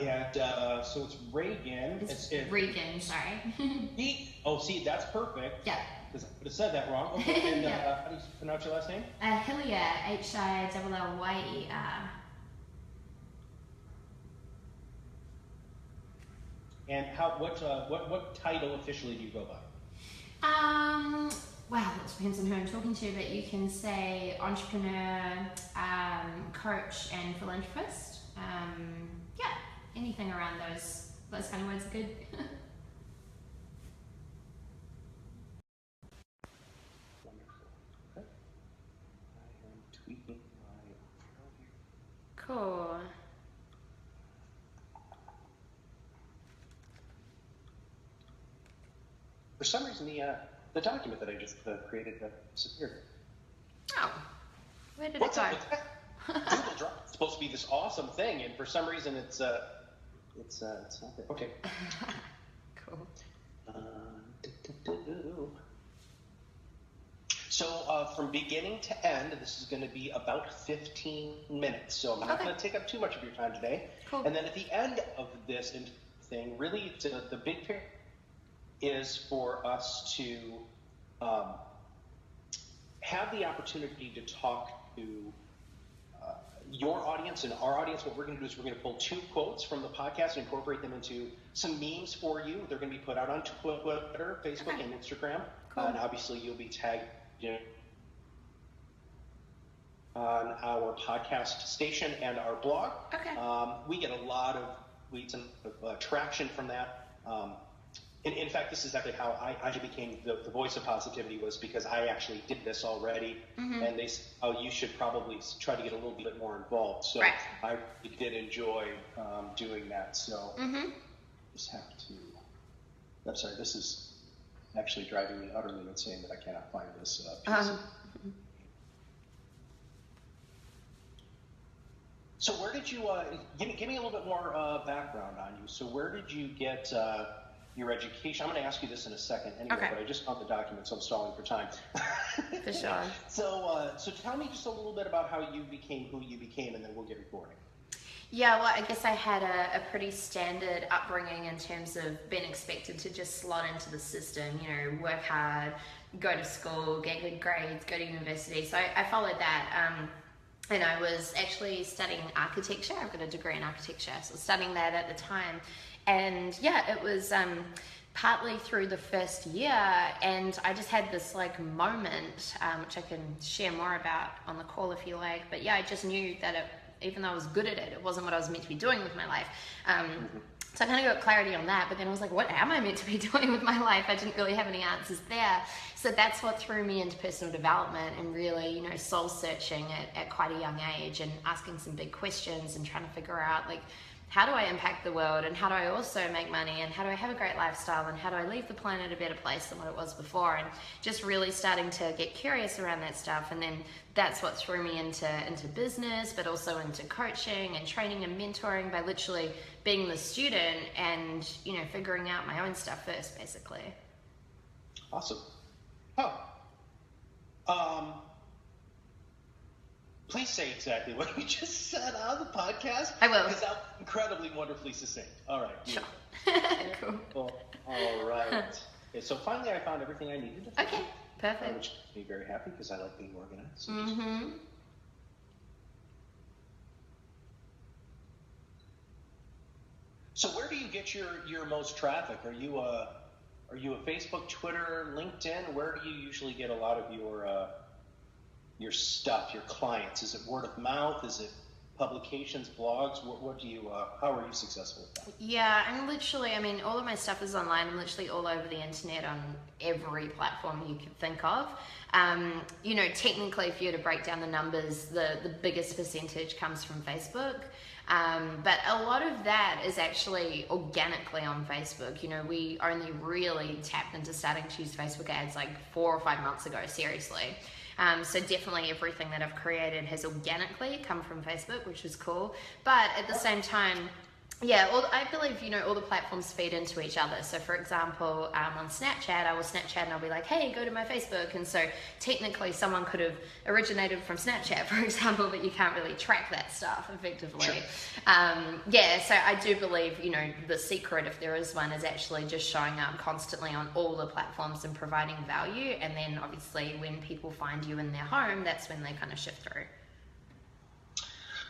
and so it's Regan. It's Regan, sorry. Oh, see, that's perfect. Yeah. Because I would have said that wrong. Okay, and how do you pronounce your last name? Hillyer, Hillyer. And what title officially do you go by? Well, it depends on who I'm talking to, but you can say entrepreneur, coach, and philanthropist. Yeah, anything around those kind of words are good. Wonderful. Okay. I am tweaking my intro here. Cool. For some reason, the document that I just created disappeared. Oh, where did What's it go? up with that? Google Drive. It's supposed to be this awesome thing, and for some reason, it's not there. Okay. Cool. So from beginning to end, this is going to be about 15 minutes. So I'm not going to take up too much of your time today. Cool. And then at the end of this thing, really, the big picture is for us to have the opportunity to talk to your audience and our audience. What we're going to do is we're going to pull 2 quotes from the podcast and incorporate them into some memes for you. They're going to be put out on Twitter, Facebook, and Instagram. Cool. And obviously you'll be tagged on our podcast station and our blog. Okay. We get a lot of leads and traction from that. In fact, this is actually how I became the voice of positivity, was because I actually did this already, and they said, oh, you should probably try to get a little bit more involved. So right. I really did enjoy doing that. So just have to, I'm sorry, this is actually driving me utterly insane that I cannot find this piece. So where did you, give me a little bit more background on you. So where did you get your education? I'm going to ask you this in a second anyway, but I just found the document, so I'm stalling for time. For sure. So tell me just a little bit about how you became who you became, and then we'll get recording. Yeah, well, I guess I had a pretty standard upbringing in terms of being expected to just slot into the system, you know, work hard, go to school, get good grades, go to university. So I followed that. And I was actually studying architecture. I've got a degree in architecture, so I was studying that at the time. And yeah, it was partly through the first year, and I just had this like moment, which I can share more about on the call if you like. But yeah, I just knew that even though I was good at it, it wasn't what I was meant to be doing with my life. So I kind of got clarity on that, but then I was like, what am I meant to be doing with my life? I didn't really have any answers there. So that's what threw me into personal development and really, you know, soul searching at quite a young age and asking some big questions and trying to figure out, like, how do I impact the world, and how do I also make money, and how do I have a great lifestyle, and how do I leave the planet a better place than what it was before, and just really starting to get curious around that stuff. And then that's what threw me into business, but also into coaching and training and mentoring by literally being the student and, you know, figuring out my own stuff first, basically. Awesome. Please say exactly what we just said on the podcast. I will. Because that was incredibly wonderfully succinct. All right. Sure. Cool. All right. Okay, so finally I found everything I needed to find. Okay, perfect. Which makes me very happy because I like being organized. So So where do you get your most traffic? Are you a Facebook, Twitter, LinkedIn? Where do you usually get a lot of your stuff, your clients? Is it word of mouth? Is it publications, blogs? What do you? How are you successful with that? Yeah, I'm literally, I mean, all of my stuff is online. I'm literally all over the internet on every platform you could think of. You know, technically, if you were to break down the numbers, the biggest percentage comes from Facebook. But a lot of that is actually organically on Facebook. You know, we only really tapped into starting to use Facebook ads like 4 or 5 months ago, seriously. So definitely everything that I've created has organically come from Facebook, which is cool. But at the same time, Yeah, well, I believe, all the platforms feed into each other. So, for example, on Snapchat, I will Snapchat and I'll be like, hey, go to my Facebook. And so, technically, someone could have originated from Snapchat, for example, but you can't really track that stuff effectively. Sure. Yeah, so I do believe, the secret, if there is one, is actually just showing up constantly on all the platforms and providing value. And then, obviously, when people find you in their home, that's when they kind of shift through.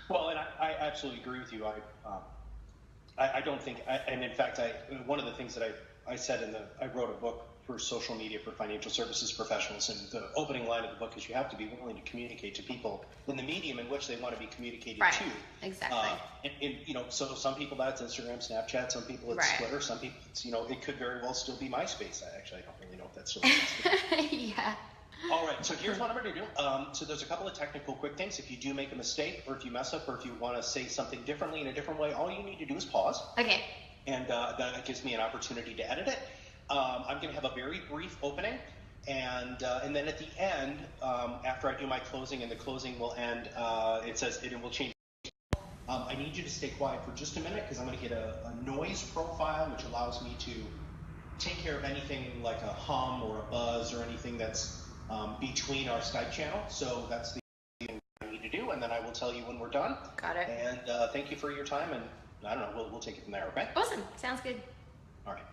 Well, and I absolutely agree with you. I don't think, and in fact, one of the things that I said I wrote a book for social media for financial services professionals, and the opening line of the book is you have to be willing to communicate to people in the medium in which they want to be communicated right. to. Exactly. So some people that's Instagram, Snapchat, some people it's right. Twitter, some people it's, it could very well still be MySpace. I don't really know if that's still exists. Yeah. All right, so here's what I'm going to do. So there's a couple of technical quick things. If you do make a mistake, or if you mess up, or if you want to say something differently in a different way, all you need to do is pause. Okay. And that gives me an opportunity to edit it. I'm going to have a very brief opening, and then at the end, after I do my closing, and the closing will end, it says it will change. I need you to stay quiet for just a minute because I'm going to get a noise profile, which allows me to take care of anything like a hum or a buzz or anything that's between our Skype channel. So that's the thing I need to do, and then I will tell you when we're done. Got it. And thank you for your time, and I don't know, we'll take it from there, okay? Awesome. Sounds good. All right.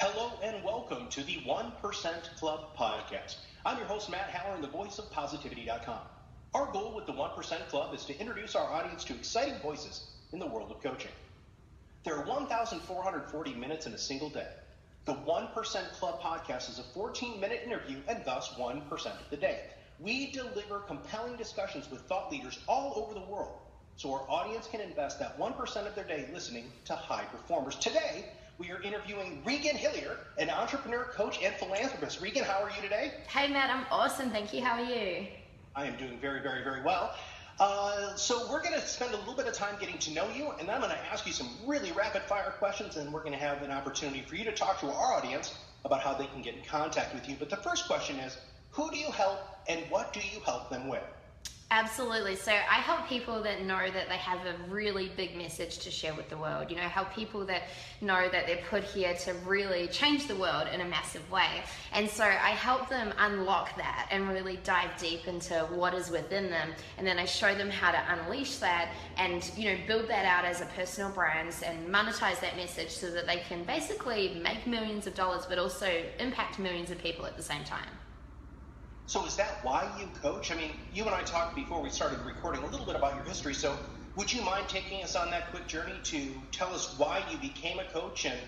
Hello and welcome to the 1% Club podcast. I'm your host, Matt Haller, and the voice of positivity.com. Our goal with the 1% Club is to introduce our audience to exciting voices in the world of coaching. There are 1,440 minutes in a single day. The 1% Club podcast is a 14-minute interview and thus 1% of the day. We deliver compelling discussions with thought leaders all over the world so our audience can invest that 1% of their day listening to high performers. Today, we are interviewing Regan Hillyer, an entrepreneur, coach, and philanthropist. Regan, how are you today? Hey, Matt, I'm awesome. Thank you. How are you? I am doing very, very, very well. So we're going to spend a little bit of time getting to know you, and then I'm going to ask you some really rapid-fire questions, and we're going to have an opportunity for you to talk to our audience about how they can get in contact with you. But the first question is, who do you help, and what do you help them with? Absolutely. So I help people that know that they have a really big message to share with the world. Help people that know that they're put here to really change the world in a massive way. And so I help them unlock that and really dive deep into what is within them. And then I show them how to unleash that and, build that out as a personal brand and monetize that message so that they can basically make millions of dollars, but also impact millions of people at the same time. So is that why you coach? I mean, you and I talked before we started recording a little bit about your history. So would you mind taking us on that quick journey to tell us why you became a coach and,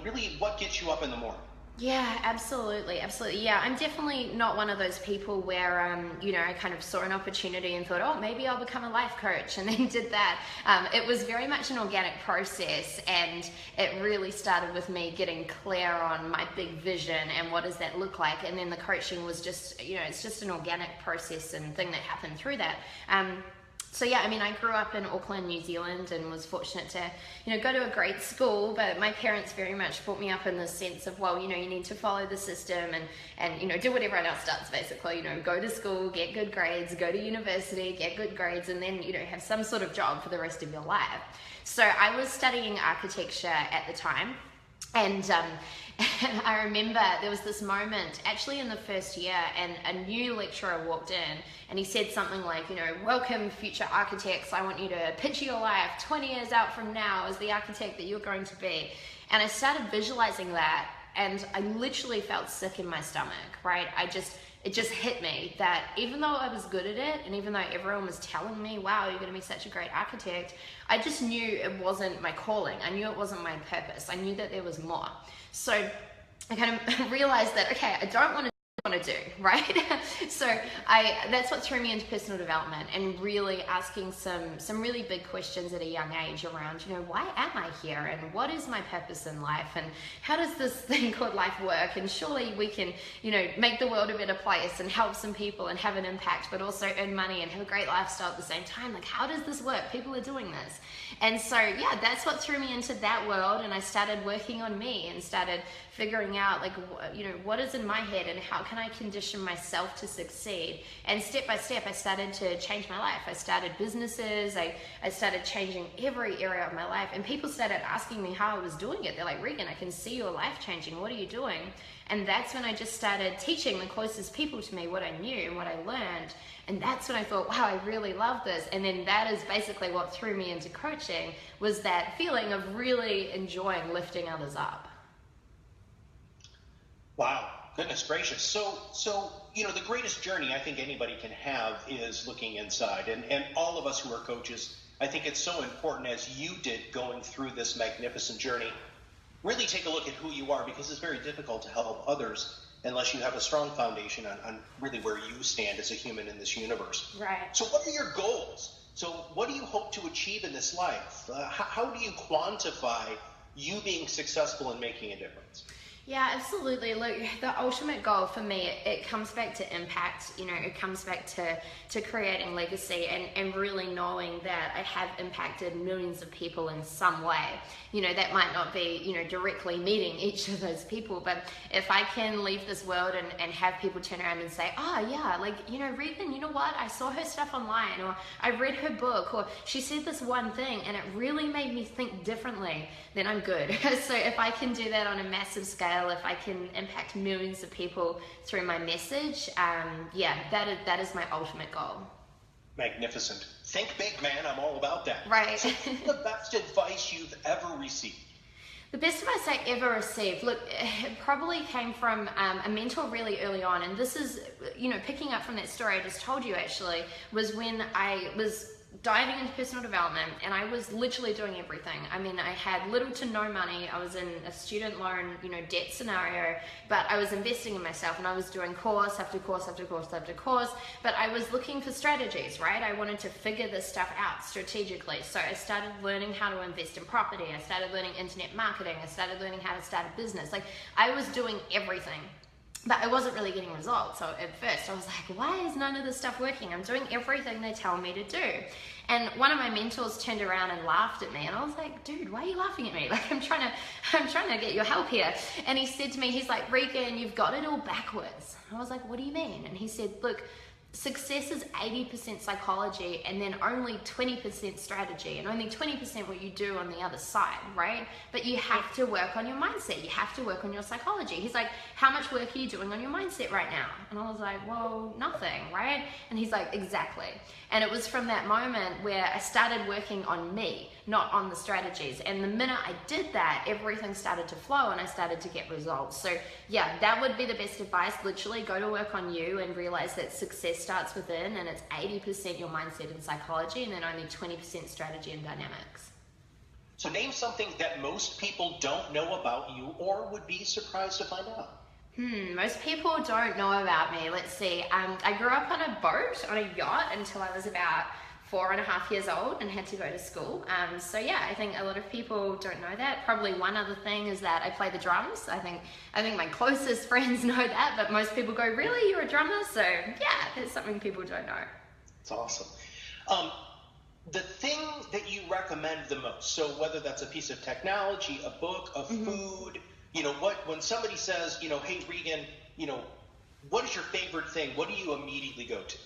really what gets you up in the morning? Yeah, absolutely. Yeah, I'm definitely not one of those people where, I kind of saw an opportunity and thought, oh, maybe I'll become a life coach, and then did that. It was very much an organic process, and it really started with me getting clear on my big vision and what does that look like. And then the coaching was just, it's just an organic process and thing that happened through that. So yeah, I grew up in Auckland, New Zealand, and was fortunate to, go to a great school, but my parents very much brought me up in the sense of, well, you need to follow the system and do what everyone else does, basically, go to school, get good grades, go to university, get good grades, and then, have some sort of job for the rest of your life. So I was studying architecture at the time. And I remember there was this moment actually in the first year, and a new lecturer walked in and he said something like, welcome future architects, I want you to picture your life 20 years out from now as the architect that you're going to be. And I started visualizing that, and I literally felt sick in my stomach, right? It just hit me that even though I was good at it, and even though everyone was telling me, wow, you're going to be such a great architect, I just knew it wasn't my calling. I knew it wasn't my purpose. I knew that there was more. So I kind of realized that, okay, I don't want to want to do, right? So that's what threw me into personal development, and really asking some really big questions at a young age around, why am I here, and what is my purpose in life, and how does this thing called life work, and surely we can, make the world a better place and help some people and have an impact, but also earn money and have a great lifestyle at the same time. Like, how does this work? People are doing this. And so, yeah, that's what threw me into that world, and I started working on me and started figuring out, like, what is in my head and how can I condition myself to succeed. And step by step, I started to change my life. I started businesses. I started changing every area of my life, and people started asking me how I was doing it. They're like, Regan, I can see your life changing. What are you doing? And that's when I just started teaching the closest people to me what I knew and what I learned. And that's when I thought, wow, I really love this. And then that is basically what threw me into coaching, was that feeling of really enjoying lifting others up. Wow, goodness gracious. So the greatest journey I think anybody can have is looking inside. And all of us who are coaches, I think it's so important, as you did going through this magnificent journey, really take a look at who you are, because it's very difficult to help others unless you have a strong foundation on really where you stand as a human in this universe. Right. So what are your goals? So what do you hope to achieve in this life? How do you quantify you being successful and making a difference? Yeah, absolutely. Look, the ultimate goal for me, it comes back to impact. It comes back to creating legacy and really knowing that I have impacted millions of people in some way. That might not be, directly meeting each of those people, but if I can leave this world and have people turn around and say, oh yeah, like, Regan, you know what? I saw her stuff online, or I read her book, or she said this one thing and it really made me think differently, then I'm good. So if I can do that on a massive scale, if I can impact millions of people through my message, that is my ultimate goal. Magnificent. Think big, man. I'm all about that. Right. So what's the best advice you've ever received? The best advice I ever received, look, it probably came from a mentor really early on. And this is, picking up from that story I just told you, actually, was when I was diving into personal development, and I was literally doing everything. I mean, I had little to no money. I was in a student loan, debt scenario, but I was investing in myself, and I was doing course after course after course after course, but I was looking for strategies, right? I wanted to figure this stuff out strategically. So I started learning how to invest in property. I started learning internet marketing. I started learning how to start a business. Like, I was doing everything. But I wasn't really getting results. So at first I was like, why is none of this stuff working? I'm doing everything they tell me to do. And one of my mentors turned around and laughed at me, and I was like, dude, why are you laughing at me? Like, I'm trying to get your help here. And he said to me, he's like, Regan, you've got it all backwards. I was like, what do you mean? And he said, look, success is 80% psychology and then only 20% strategy and only 20% what you do on the other side, right? But you have to work on your mindset. You have to work on your psychology. He's like, how much work are you doing on your mindset right now? And I was like, well, nothing, right? And he's like, exactly. And it was from that moment where I started working on me, not on the strategies. And the minute I did that, everything started to flow and I started to get results. So yeah, that would be the best advice. Literally go to work on you and realize that success starts within, and it's 80% your mindset and psychology, and then only 20% strategy and dynamics. So name something that most people don't know about you or would be surprised to find out. Most people don't know about me. Let's see. I grew up on a boat, on a yacht, until I was about 4.5 years old and had to go to school. So yeah, I think a lot of people don't know that. Probably one other thing is that I play the drums. I think my closest friends know that, but most people go, really, you're a drummer? So yeah, that's something people don't know. It's awesome. The thing that you recommend the most, so whether that's a piece of technology, a book, a food, when somebody says, hey, Regan, what is your favorite thing? What do you immediately go to?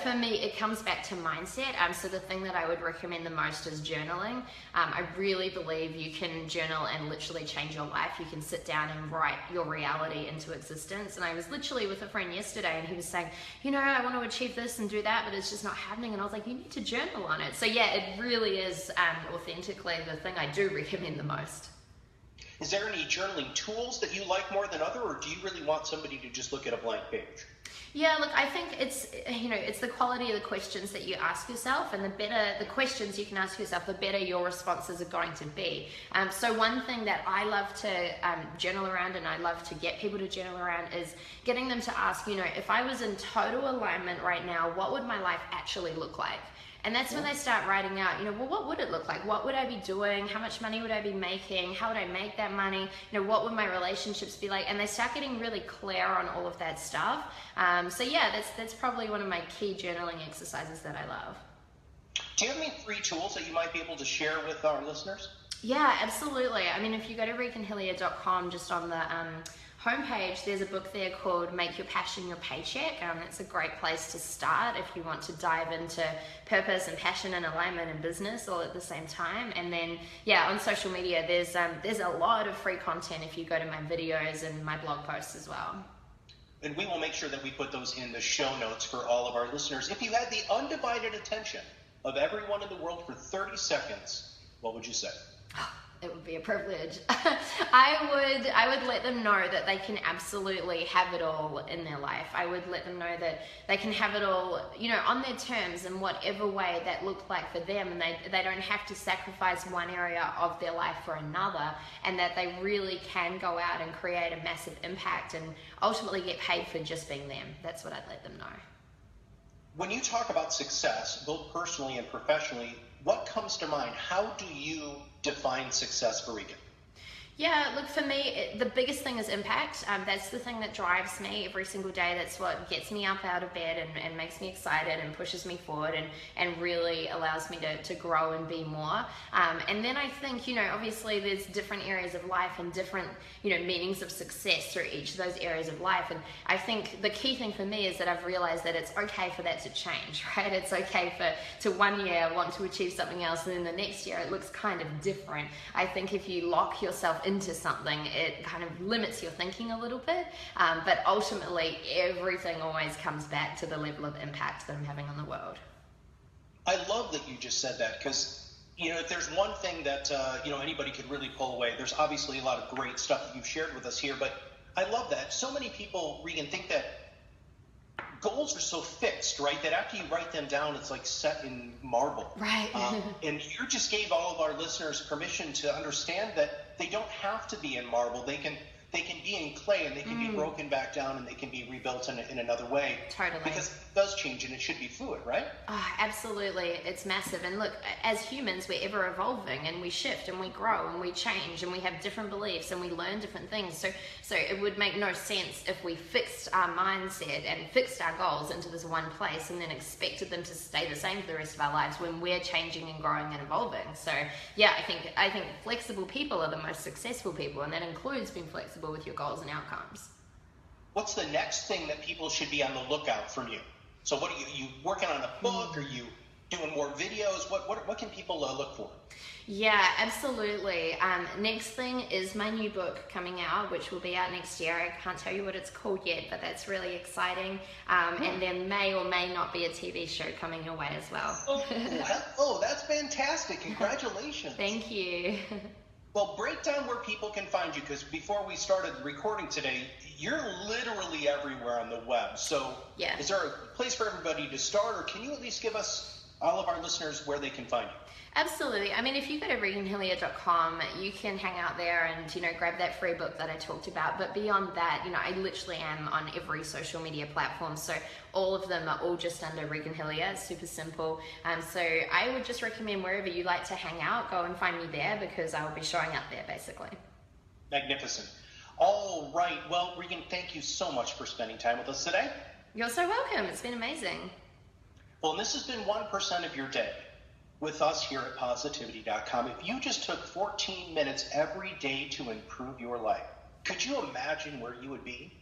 For me, it comes back to mindset. So the thing that I would recommend the most is journaling. I really believe you can journal and literally change your life. You can sit down and write your reality into existence. And I was literally with a friend yesterday, and he was saying, I want to achieve this and do that, but it's just not happening. And I was like, you need to journal on it. So yeah, it really is authentically the thing I do recommend the most. Is there any journaling tools that you like more than other, or do you really want somebody to just look at a blank page? Yeah, look, I think it's, it's the quality of the questions that you ask yourself, and the better the questions you can ask yourself, the better your responses are going to be. So one thing that I love to journal around, and I love to get people to journal around, is getting them to ask, if I was in total alignment right now, what would my life actually look like? And that's when they start writing out, well, what would it look like? What would I be doing? How much money would I be making? How would I make that money? What would my relationships be like? And they start getting really clear on all of that stuff. So yeah, that's probably one of my key journaling exercises that I love. Do you have any free tools that you might be able to share with our listeners? Yeah, absolutely. I mean, if you go to reganhillyer.com, just on the homepage, there's a book there called Make Your Passion Your Paycheck. It's a great place to start if you want to dive into purpose and passion and alignment in business all at the same time. And then, yeah, on social media, there's a lot of free content if you go to my videos and my blog posts as well. And we will make sure that we put those in the show notes for all of our listeners. If you had the undivided attention of everyone in the world for 30 seconds, what would you say? It would be a privilege. I would let them know that they can absolutely have it all in their life. I would let them know that they can have it all, on their terms, in whatever way that looked like for them, and they don't have to sacrifice one area of their life for another, and that they really can go out and create a massive impact and ultimately get paid for just being them. That's what I'd let them know. When you talk about success, both personally and professionally, what comes to mind? How do you define success for Regan? Yeah, look, for me, the biggest thing is impact. That's the thing that drives me every single day. That's what gets me up out of bed and makes me excited and pushes me forward and really allows me to grow and be more. And then I think, obviously there's different areas of life and different, meanings of success through each of those areas of life. And I think the key thing for me is that I've realized that it's okay for that to change, right? It's okay to 1 year want to achieve something else, and then the next year it looks kind of different. I think if you lock yourself into something, it kind of limits your thinking a little bit, but ultimately everything always comes back to the level of impact that I'm having on the world. I love that you just said that, because if there's one thing that anybody could really pull away, there's obviously a lot of great stuff that you've shared with us here, but I love that so many people, Regan, think that goals are so fixed, right, that after you write them down, it's like set in marble. Right. And you just gave all of our listeners permission to understand that they don't have to be in marble. They can be in clay, and they can be broken back down, and they can be rebuilt in another way. Totally. Because it does change, and it should be fluid, right? Oh, absolutely. It's massive. And look, as humans, we're ever evolving, and we shift, and we grow, and we change, and we have different beliefs, and we learn different things. So it would make no sense if we fixed our mindset and fixed our goals into this one place and then expected them to stay the same for the rest of our lives when we're changing and growing and evolving. So yeah, I think flexible people are the most successful people, and that includes being flexible with your goals and outcomes. What's the next thing that people should be on the lookout from you? So what are you working on a book? Are you doing more videos? What can people look for? Yeah, absolutely. Next thing is my new book coming out, which will be out next year. I can't tell you what it's called yet, but that's really exciting. And there may or may not be a TV show coming your way as well. Oh, that's fantastic. Congratulations. Thank you. Well, break down where people can find you, because before we started recording today, you're literally everywhere on the web. So yeah. Is there a place for everybody to start, or can you at least give us, all of our listeners, where they can find you? Absolutely. I mean, if you go to reganhillyer.com, you can hang out there and, grab that free book that I talked about. But beyond that, I literally am on every social media platform. So all of them are all just under Regan Hillyer. It's super simple. So I would just recommend wherever you like to hang out, go and find me there, because I will be showing up there, basically. Magnificent. All right. Well, Regan, thank you so much for spending time with us today. You're so welcome. It's been amazing. Well, and this has been 1% of your day with us here at Positivity.com. If you just took 14 minutes every day to improve your life, could you imagine where you would be?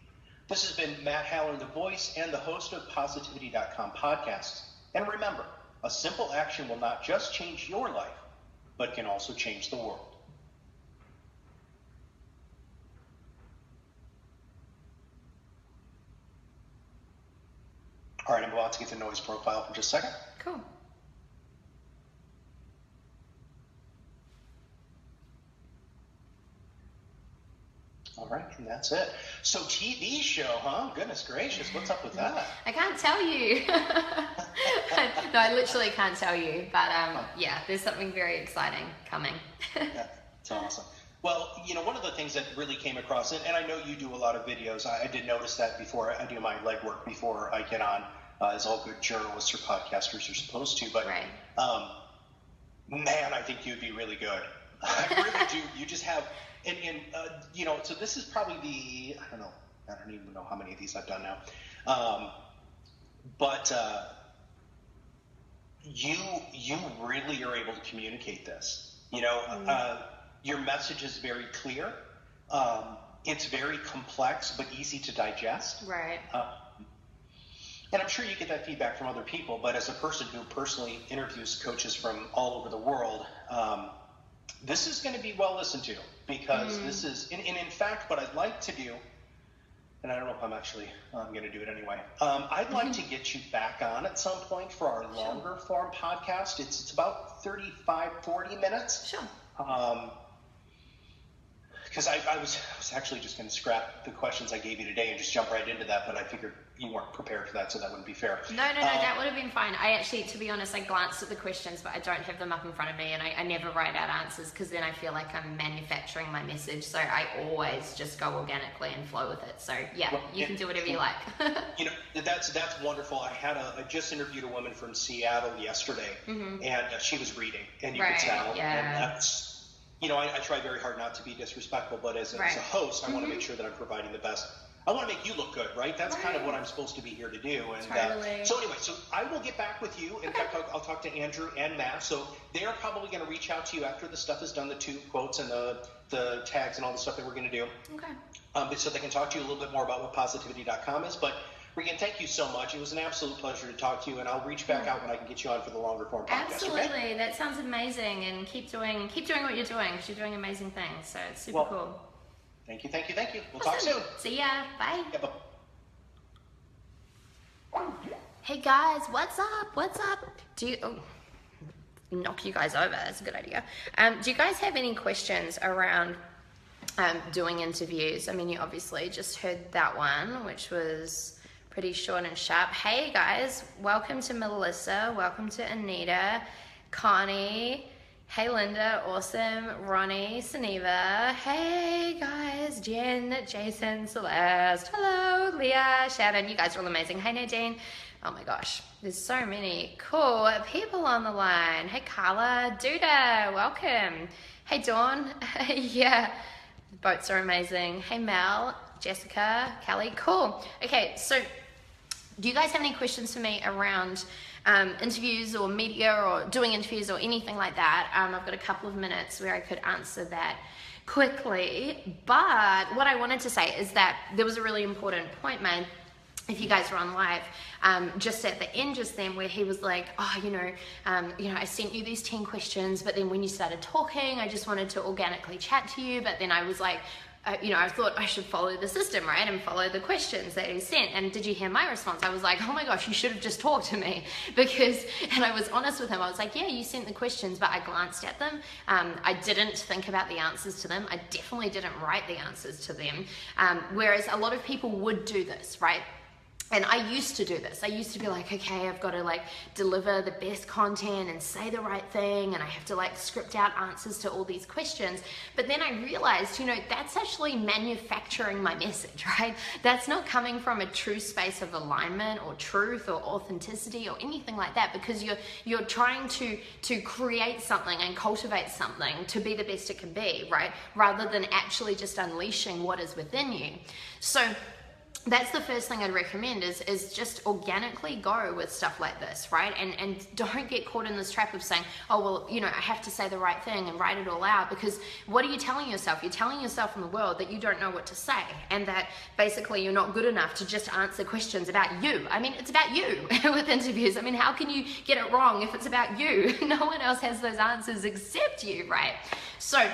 This has been Matt Haller, the voice and the host of Positivity.com podcasts. And remember, a simple action will not just change your life, but can also change the world. All right, I'm about to get the noise profile for just a second. Cool. All right, and that's it. So TV show, huh? Goodness gracious, what's up with that? I can't tell you. No, I literally can't tell you. But yeah, there's something very exciting coming. Yeah, it's awesome. Well, one of the things that really came across, and I know you do a lot of videos. I did notice that before I do my legwork before I get on, as all good journalists or podcasters are supposed to. But right. Man, I think you'd be really good. I really do. You just have, and so this is probably I don't even know how many of these I've done now. But you really are able to communicate this. Your message is very clear. It's very complex but easy to digest. Right. And I'm sure you get that feedback from other people, but as a person who personally interviews coaches from all over the world, this is going to be well listened to, because this is, and in fact, what I'd like to do, and I don't know if I'm going to do it anyway. I'd like to get you back on at some point for our longer form podcast. It's about 35, 40 minutes. Sure. Because I was actually just going to scrap the questions I gave you today and just jump right into that, but I figured you weren't prepared for that, so that wouldn't be fair. No, that would have been fine. I actually, to be honest, I glanced at the questions, but I don't have them up in front of me, and I never write out answers, because then I feel like I'm manufacturing my message, so I always just go organically and flow with it. So yeah, you can do whatever you like. That's wonderful. I just interviewed a woman from Seattle yesterday, and she was reading, and you could tell. Yeah. And that's, I try very hard not to be disrespectful, but as a host, I want to make sure that I'm providing the best. I want to make you look good, right? That's kind of what I'm supposed to be here to do. And so anyway, so I will get back with you. In fact, I'll talk to Andrew and Matt. So they are probably going to reach out to you after the stuff is done, the 2 quotes and the tags and all the stuff that we're going to do. Okay. So they can talk to you a little bit more about what positivity.com is. But Regan, thank you so much. It was an absolute pleasure to talk to you, and I'll reach back out when I can get you on for the longer form podcast. Absolutely. Okay? That sounds amazing, and keep doing what you're doing, because you're doing amazing things. So it's super cool. Thank you. We'll talk soon. See ya. Bye. Yeah, bye. Hey guys, what's up? Knock you guys over, that's a good idea. Do you guys have any questions around doing interviews? I mean, you obviously just heard that one, which was pretty short and sharp. Hey guys, welcome to Melissa, welcome to Anita, Connie, hey Linda, awesome, Ronnie, Suneva, hey guys, Jen, Jason, Celeste, hello, Leah, Shannon, you guys are all amazing. Hey Nadine, oh my gosh, there's so many cool people on the line. Hey Carla, Duda, welcome. Hey Dawn, yeah, boats are amazing. Hey Mel, Jessica, Kelly, cool. Okay, so do you guys have any questions for me around interviews or media or doing interviews or anything like that? I've got a couple of minutes where I could answer that quickly, but what I wanted to say is that there was a really important point made, if you guys were on live, just at the end just then, where he was like, I sent you these 10 questions, but then when you started talking, I just wanted to organically chat to you, but then I was like, I thought I should follow the system, right, and follow the questions that he sent. And did you hear my response? I was like, oh my gosh, you should have just talked to me, and I was honest with him. I was like, yeah, you sent the questions, but I glanced at them. I didn't think about the answers to them. I definitely didn't write the answers to them. Whereas a lot of people would do this, right? And I used to do this. I used to be like, okay, I've got to deliver the best content and say the right thing, and I have to script out answers to all these questions. But then I realized, that's actually manufacturing my message, right? That's not coming from a true space of alignment or truth or authenticity or anything like that, because you're trying to create something and cultivate something to be the best it can be, right? Rather than actually just unleashing what is within you. So that's the first thing I'd recommend is just organically go with stuff like this, right? And don't get caught in this trap of saying, oh, well, I have to say the right thing and write it all out, because what are you telling yourself? You're telling yourself in the world that you don't know what to say, and that basically you're not good enough to just answer questions about you. I mean, it's about you with interviews. I mean, how can you get it wrong if it's about you? No one else has those answers except you, right? So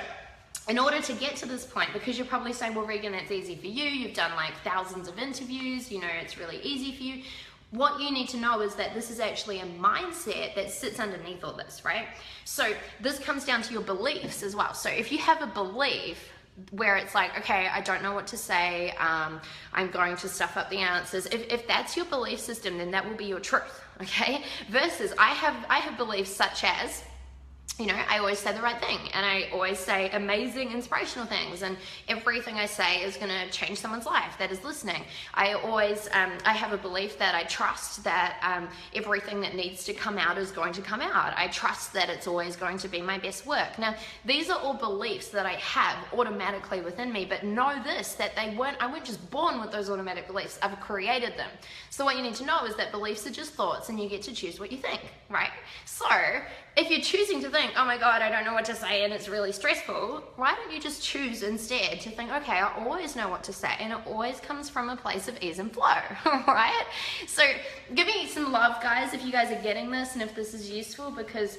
in order to get to this point, because you're probably saying, well, Regan, that's easy for you. You've done thousands of interviews, it's really easy for you. What you need to know is that this is actually a mindset that sits underneath all this, right? So this comes down to your beliefs as well. So if you have a belief where it's like, okay, I don't know what to say, I'm going to stuff up the answers. If that's your belief system, then that will be your truth, okay? Versus I have beliefs such as, you know, I always say the right thing, and I always say amazing, inspirational things, and everything I say is going to change someone's life that is listening. I always, I have a belief that I trust that everything that needs to come out is going to come out. I trust that it's always going to be my best work. Now, these are all beliefs that I have automatically within me, but know this, that I weren't just born with those automatic beliefs. I've created them. So what you need to know is that beliefs are just thoughts, and you get to choose what you think, right? So if you're choosing to think, oh my God, I don't know what to say and it's really stressful, why don't you just choose instead to think, okay, I always know what to say, and it always comes from a place of ease and flow, right? So give me some love, guys, if you guys are getting this and if this is useful, because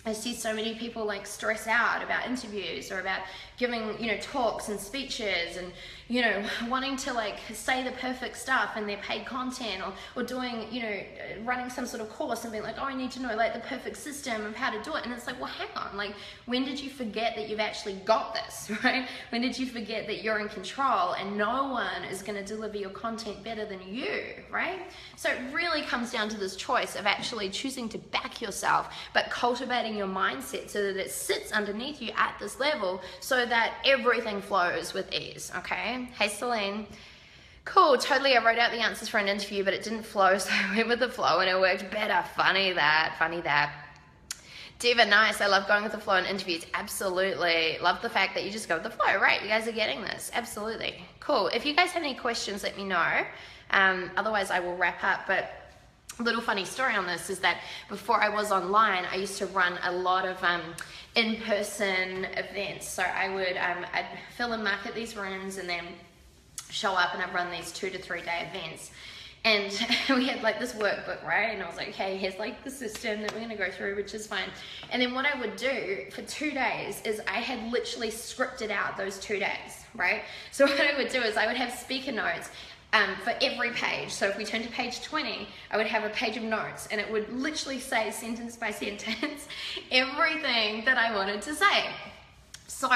I see so many people like stress out about interviews or about giving, you know, talks and speeches and, you know, wanting to like say the perfect stuff in their paid content, or doing, you know, running some sort of course and being like, oh, I need to know like the perfect system of how to do it. And it's like, well, hang on, like, when did you forget that you've actually got this, right? When did you forget that you're in control and no one is going to deliver your content better than you, right? So it really comes down to this choice of actually choosing to back yourself, but cultivating your mindset so that it sits underneath you at this level so that everything flows with ease, okay? Hey, Celine. Cool, totally. I wrote out the answers for an interview, but it didn't flow, so I went with the flow and it worked better. Funny that. Diva, nice. I love going with the flow in interviews. Absolutely. Love the fact that you just go with the flow, right? You guys are getting this. Absolutely. Cool. If you guys have any questions, let me know. Otherwise, I will wrap up, but little funny story on this is that before I was online, I used to run a lot of in-person events. So I would I'd fill and market these rooms and then show up, and I'd run these 2 to 3 day events. And we had like this workbook, right? And I was like, okay, here's like the system that we're gonna go through, which is fine. And then what I would do for 2 days is I had literally scripted out those 2 days, right? So what I would do is I would have speaker notes for every page. So if we turn to page 20, I would have a page of notes, and it would literally say sentence by sentence everything that I wanted to say. So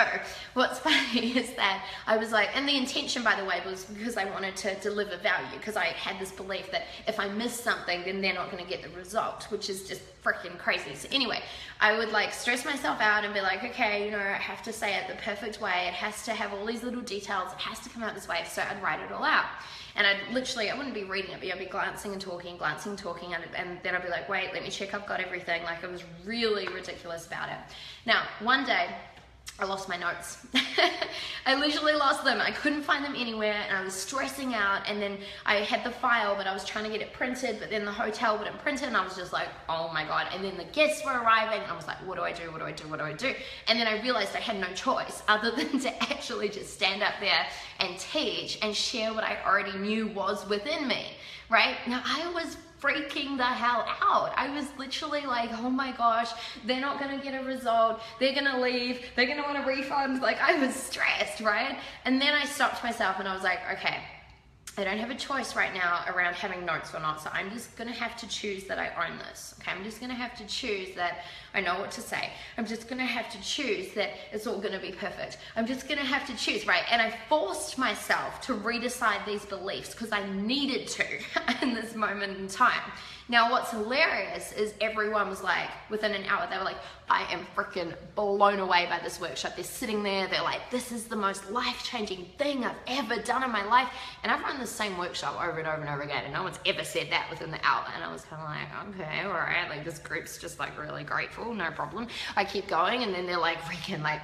what's funny is that I was like, and the intention, by the way, was because I wanted to deliver value, because I had this belief that if I miss something, then they're not going to get the result, which is just freaking crazy. So anyway, I would like stress myself out and be like, okay, you know, I have to say it the perfect way. It has to have all these little details. It has to come out this way. So I'd write it all out. And I wouldn't be reading it, but I'd be glancing and talking, and then I'd be like, wait, let me check I've got everything. Like, I was really ridiculous about it. Now, one day, I lost my notes. I literally lost them. I couldn't find them anywhere, and I was stressing out, and then I had the file, but I was trying to get it printed, but then the hotel wouldn't print it, and I was just like, oh my God. And then the guests were arriving, and I was like, what do I do? And then I realized I had no choice other than to actually just stand up there and teach and share what I already knew was within me, right? Now, I was freaking the hell out. I was literally like, oh my gosh, they're not gonna get a result, they're gonna leave, they're gonna want a refund. Like, I was stressed, right? And then I stopped myself and I was like, okay, I don't have a choice right now around having notes or not, so I'm just gonna have to choose that I own this. Okay, I'm just gonna have to choose that I know what to say. I'm just gonna have to choose that it's all gonna be perfect. I'm just gonna have to choose, right? And I forced myself to redecide these beliefs because I needed to in this moment in time. Now, what's hilarious is everyone was like, within an hour, they were like, I am freaking blown away by this workshop. They're sitting there, they're like, this is the most life-changing thing I've ever done in my life. And I've run the same workshop over and over and over again, and no one's ever said that within the hour. And I was kind of like, okay, all right, like, this group's just like really grateful, no problem. I keep going, and then they're like, freaking like,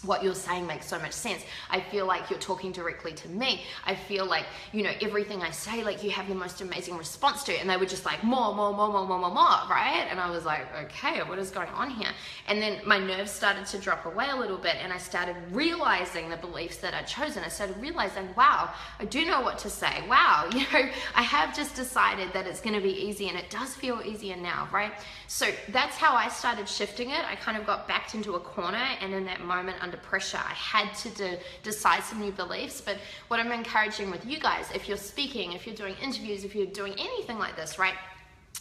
what you're saying makes so much sense. I feel like you're talking directly to me. I feel like, you know, everything I say, like, you have the most amazing response to it. And they were just like, more, right? And I was like, okay, what is going on here? And then my nerves started to drop away a little bit, and I started realizing the beliefs that I'd chosen. I started realizing, wow, I do know what to say. Wow, you know, I have just decided that it's going to be easy, and it does feel easier now, right? So that's how I started shifting it. I kind of got backed into a corner, and in that moment, under pressure, I had to decide some new beliefs. But what I'm encouraging with you guys, if you're speaking, if you're doing interviews, if you're doing anything like this, right,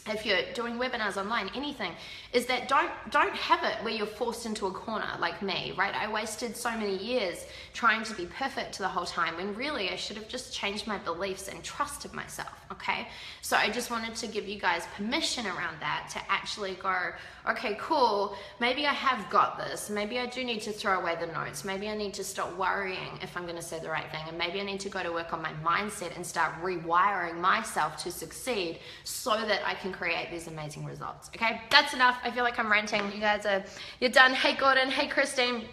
if you're doing webinars online, anything, is that don't have it where you're forced into a corner like me, right? I wasted so many years trying to be perfect the whole time when really I should have just changed my beliefs and trusted myself, okay? So I just wanted to give you guys permission around that to actually go, okay, cool, maybe I have got this. Maybe I do need to throw away the notes. Maybe I need to stop worrying if I'm going to say the right thing. And maybe I need to go to work on my mindset and start rewiring myself to succeed so that I can create these amazing results. Okay, that's enough. I feel like I'm ranting. You guys you're done. Hey, Gordon. Hey, Christine.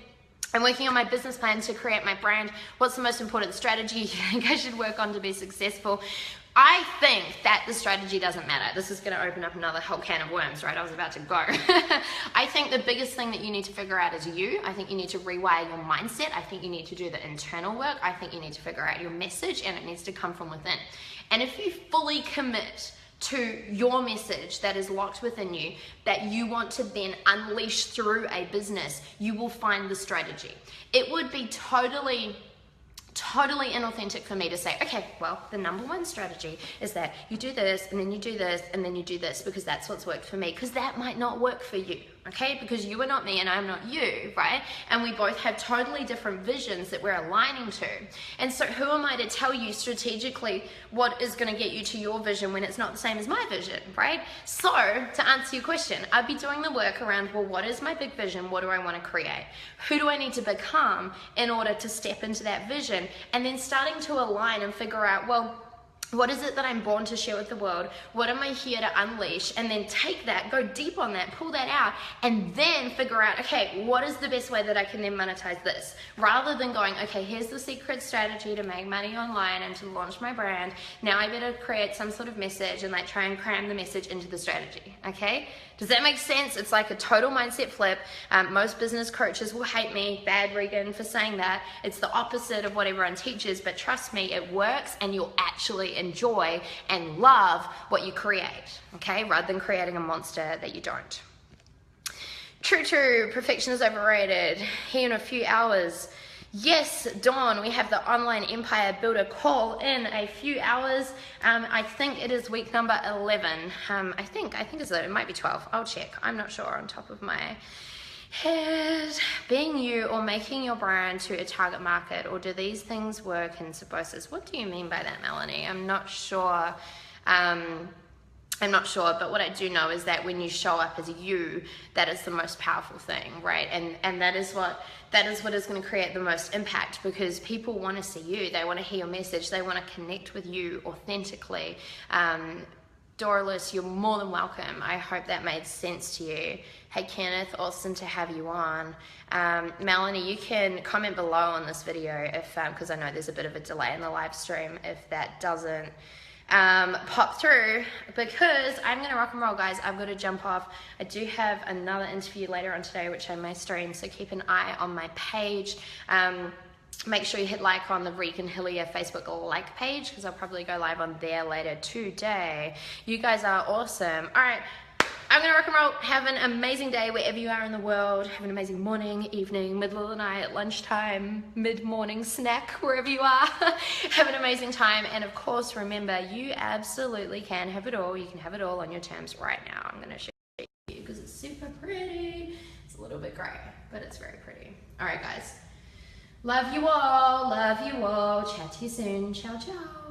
I'm working on my business plan to create my brand. What's the most important strategy you think I should work on to be successful? I think that the strategy doesn't matter. This is going to open up another whole can of worms, right? I was about to go. I think the biggest thing that you need to figure out is you. I think you need to rewire your mindset. I think you need to do the internal work. I think you need to figure out your message, and it needs to come from within. And if you fully commit to your message that is locked within you, that you want to then unleash through a business, you will find the strategy. It would be totally inauthentic for me to say, okay, well, the number one strategy is that you do this, and then you do this, and then you do this, because that's what's worked for me, because that might not work for you, okay? Because you are not me and I'm not you, right? And we both have totally different visions that we're aligning to. And so who am I to tell you strategically what is going to get you to your vision when it's not the same as my vision, right? So to answer your question, I'd be doing the work around, well, what is my big vision? What do I want to create? Who do I need to become in order to step into that vision? And then starting to align and figure out, well, what is it that I'm born to share with the world? What am I here to unleash? And then take that, go deep on that, pull that out, and then figure out, okay, what is the best way that I can then monetize this? Rather than going, okay, here's the secret strategy to make money online and to launch my brand. Now I better create some sort of message and like try and cram the message into the strategy, okay? Does that make sense? It's like a total mindset flip. Most business coaches will hate me, bad Regan, for saying that. It's the opposite of what everyone teaches, but trust me, it works, and you'll actually enjoy and love what you create, okay? Rather than creating a monster that you don't. True, perfection is overrated. Here in a few hours. Yes, Dawn, we have the Online Empire Builder call in a few hours. I think it is week number 11. I think it might be 12. I'll check. I'm not sure on top of my head. Being you or making your brand to a target market, or do these things work in symbiosis? What do you mean by that, Melanie? I'm not sure. But what I do know is that when you show up as you, that is the most powerful thing, right? And that is what is going to create the most impact, because people want to see you. They want to hear your message. They want to connect with you authentically. Doralus, you're more than welcome. I hope that made sense to you. Hey Kenneth, awesome to have you on. Melanie, you can comment below on this video if, because I know there's a bit of a delay in the live stream, if that doesn't pop through, because I'm gonna rock and roll, guys. I've got to jump off. I do have another interview later on today which I may stream, so keep an eye on my page. Make sure you hit like on the Regan Hillyer Facebook like page, because I'll probably go live on there later today. You guys are awesome. All right, I'm gonna rock and roll. Have an amazing day wherever you are in the world. Have an amazing morning, evening, middle of the night, lunchtime, mid-morning snack, wherever you are. Have an amazing time. And of course, remember, you absolutely can have it all. You can have it all on your terms right now. I'm gonna show you because it's super pretty. It's a little bit gray, but it's very pretty. All right, guys. Love you all. Love you all. Chat to you soon. Ciao, ciao.